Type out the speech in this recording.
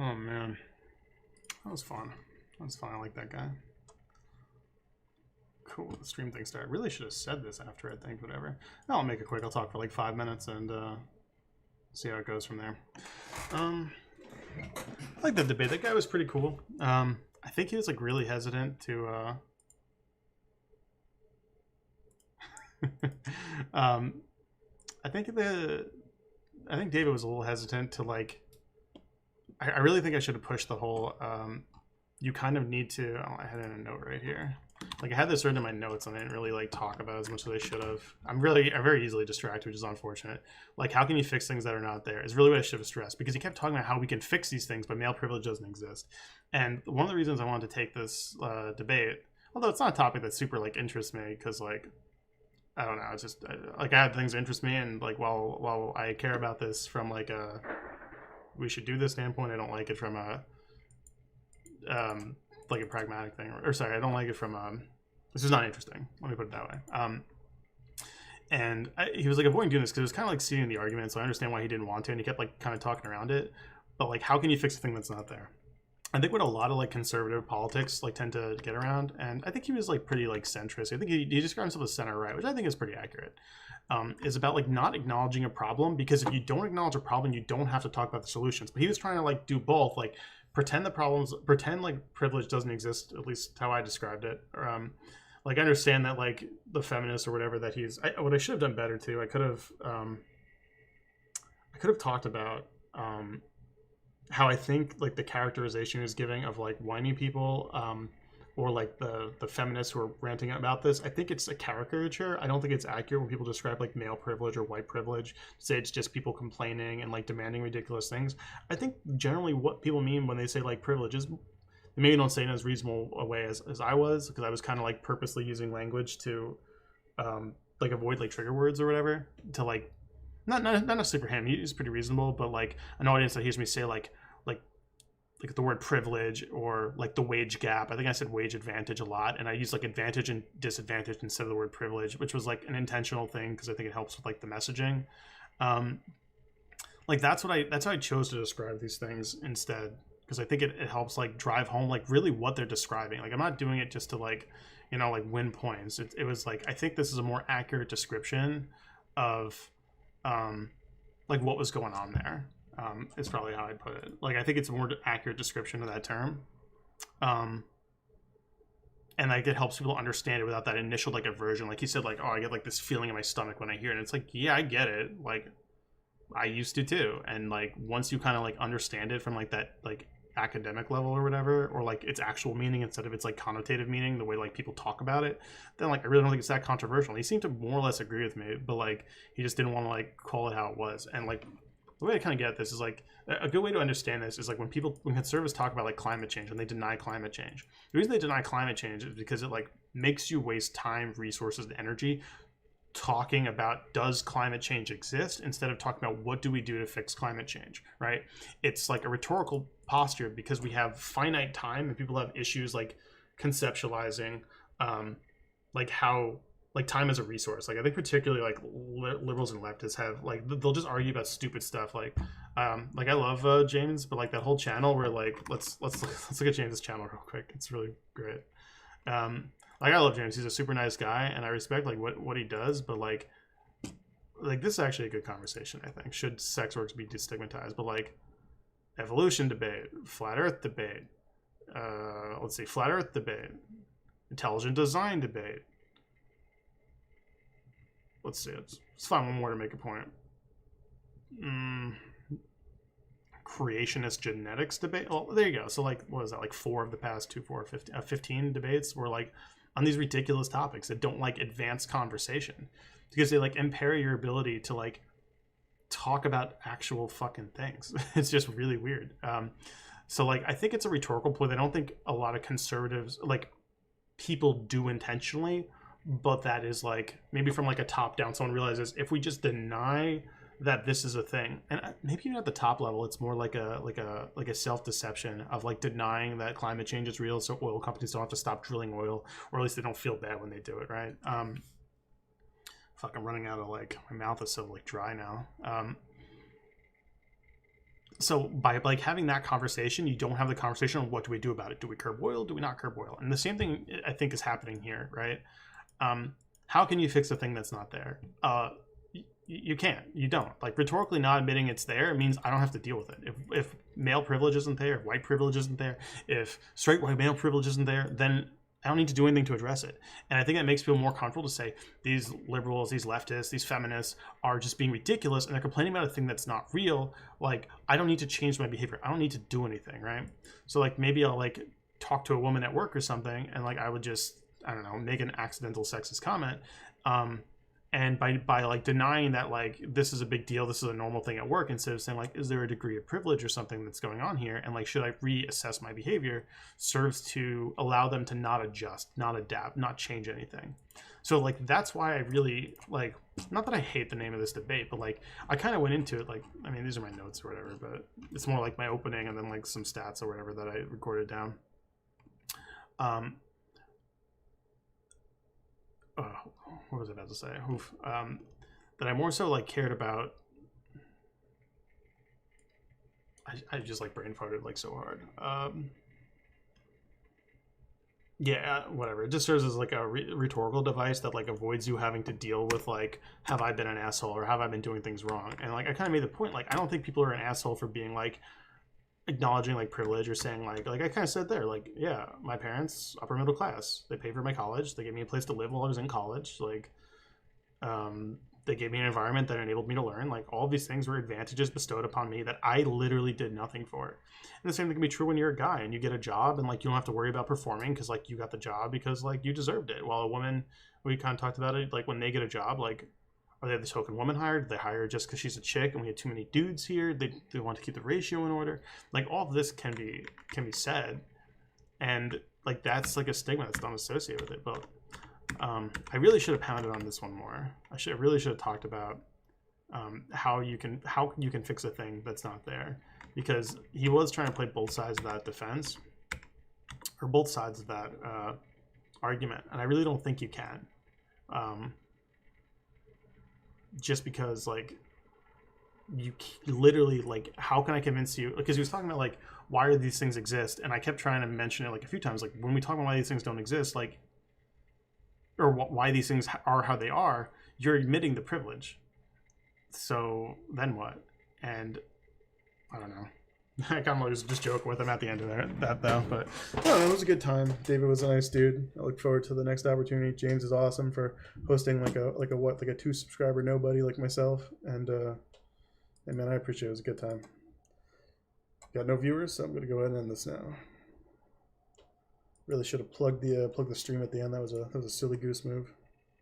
Oh man, that was fun. That was fun. I like that guy. Cool. The stream thing started. Really should have said this after. I think whatever. I'll make it quick. I'll talk for like 5 minutes and see how it goes from there. I like the debate. That guy was pretty cool. I think he was like really hesitant to. I think David was a little hesitant to like. I really think I should have pushed the whole. You kind of need to. Oh, I had it in a note right here. Like I had this written in my notes and I didn't really like talk about it as much as I should have. I'm very easily distracted, which is unfortunate. Like how can you fix things that are not there is really what I should have stressed, because he kept talking about how we can fix these things, but male privilege doesn't exist. And one of the reasons I wanted to take this debate, although it's not a topic that super like interests me, because like I don't know, it's just like I have things that interest me, and like while I care about this from like a we should do this standpoint, I don't like it from a like a pragmatic thing, or sorry, I don't like it from this is not interesting, let me put it that way. And he was like avoiding doing this because it was kind of like seeing the argument, so I understand why he didn't want to, and he kept like kind of talking around it. But like how can you fix a thing that's not there? I think what a lot of like conservative politics like tend to get around, and I think he was like pretty like centrist. I think he described himself as center right, which I think is pretty accurate. Is about like not acknowledging a problem, because if you don't acknowledge a problem, you don't have to talk about the solutions. But he was trying to like do both, like pretend like privilege doesn't exist, at least how I described it. Like I understand that like the feminist or whatever that he's. What I should have done better too. I could have talked about how I think like the characterization he was giving of like whiny people, or like the feminists who are ranting about this. I think it's a caricature. I don't think it's accurate when people describe like male privilege or white privilege. Say it's just people complaining and like demanding ridiculous things. I think generally what people mean when they say like privilege is, they maybe don't say it in as reasonable a way as I was, because I was kind of like purposely using language to like avoid like trigger words or whatever, to like not necessarily for him. He's pretty reasonable, but like an audience that hears me say like the word privilege or like the wage gap. I think I said wage advantage a lot, and I used like advantage and disadvantage instead of the word privilege, which was like an intentional thing because I think it helps with like the messaging. Like that's how I chose to describe these things instead, because I think it helps like drive home like really what they're describing. Like I'm not doing it just to like, you know, like win points. It was like I think this is a more accurate description of like what was going on there. Is probably how I'd put it. Like I think it's a more accurate description of that term, and like it helps people understand it without that initial like aversion. Like he said, like, oh, I get like this feeling in my stomach when I hear it. And it's like, yeah, I get it. Like I used to too. And like once you kind of like understand it from like that like academic level or whatever, or like its actual meaning instead of its like connotative meaning, the way like people talk about it, then like I really don't think it's that controversial. He seemed to more or less agree with me, but like he just didn't want to like call it how it was. And like the way I kind of get this is like a good way to understand this is like when conservatives talk about like climate change, when they deny climate change, the reason they deny climate change is because it like makes you waste time, resources, and energy talking about does climate change exist instead of talking about what do we do to fix climate change, right? It's like a rhetorical posture because we have finite time and people have issues like conceptualizing like how like time as a resource. Like I think particularly like liberals and leftists have like they'll just argue about stupid stuff. Like I love James, but like that whole channel where like let's look at James's channel real quick. It's really great. Like I love James. He's a super nice guy, and I respect like what he does. But like this is actually a good conversation. I think should sex works be destigmatized? But like evolution debate, flat Earth debate. Let's see, flat Earth debate, intelligent design debate. Let's see. Let's find one more to make a point. Creationist genetics debate. Well, there you go. So like, what is that? Like 4 of the past 15 debates were like on these ridiculous topics that don't like advance conversation because they like impair your ability to like talk about actual fucking things. It's just really weird. So like, I think it's a rhetorical point. I don't think a lot of conservatives like people do intentionally, but that is like maybe from like a top down, someone realizes if we just deny that this is a thing, and maybe even at the top level it's more like a self-deception of like denying that climate change is real so oil companies don't have to stop drilling oil, or at least they don't feel bad when they do it, right? Fuck, I'm running out of like, my mouth is so like dry now. So by like having that conversation, you don't have the conversation on what do we do about it. Do we curb oil? Do we not curb oil? And the same thing I think is happening here, right? How can you fix a thing that's not there? You can't. You don't. Like, rhetorically not admitting it's there, it means I don't have to deal with it. If male privilege isn't there, if white privilege isn't there, if straight white male privilege isn't there, then I don't need to do anything to address it. And I think that makes people more comfortable to say these liberals, these leftists, these feminists are just being ridiculous and they're complaining about a thing that's not real. Like, I don't need to change my behavior. I don't need to do anything, right? So like maybe I'll like talk to a woman at work or something and like I would just, I don't know, make an accidental sexist comment. And by like denying that like this is a big deal, this is a normal thing at work, instead of saying like, is there a degree of privilege or something that's going on here, and like should I reassess my behavior, serves to allow them to not adjust, not adapt, not change anything. So like that's why I really like, not that I hate the name of this debate, but like I kind of went into it like, I mean these are my notes or whatever, but it's more like my opening and then like some stats or whatever that I recorded down. What was I about to say? That I more so like cared about. I just like brain farted like so hard. Yeah, whatever. It just serves as like a rhetorical device that like avoids you having to deal with like, have I been an asshole or have I been doing things wrong? And like I kind of made the point like I don't think people are an asshole for being like acknowledging like privilege or saying like I kind of said there, like, yeah, my parents upper middle class, they paid for my college, they gave me a place to live while I was in college, like they gave me an environment that enabled me to learn. Like all of these things were advantages bestowed upon me that I literally did nothing for. And the same thing can be true when you're a guy and you get a job and like you don't have to worry about performing because like you got the job because like you deserved it. While a woman, we kind of talked about it, like when they get a job, like are they the token woman hired? They hire her just because she's a chick and we had too many dudes here. They want to keep the ratio in order. Like all of this can be said, and like that's like a stigma that's not associated with it. But I really should have pounded on this one more. I really should have talked about how you can fix a thing that's not there, because he was trying to play both sides of that defense or both sides of that argument, and I really don't think you can. Just because like you literally like, how can I convince you? Because he was talking about like why do these things exist, and I kept trying to mention it like a few times, like when we talk about why these things don't exist, like or why these things are how they are, you're admitting the privilege. So then what? And I don't know. I kind of was just joking with him at the end of that though, but I don't know, it was a good time. David was a nice dude. I look forward to the next opportunity. James is awesome for hosting like a 2 subscriber nobody like myself, and man, I appreciate it. It was a good time. Got no viewers, so I'm gonna go ahead and end this now. Really should have plugged the stream at the end. That was a silly goose move.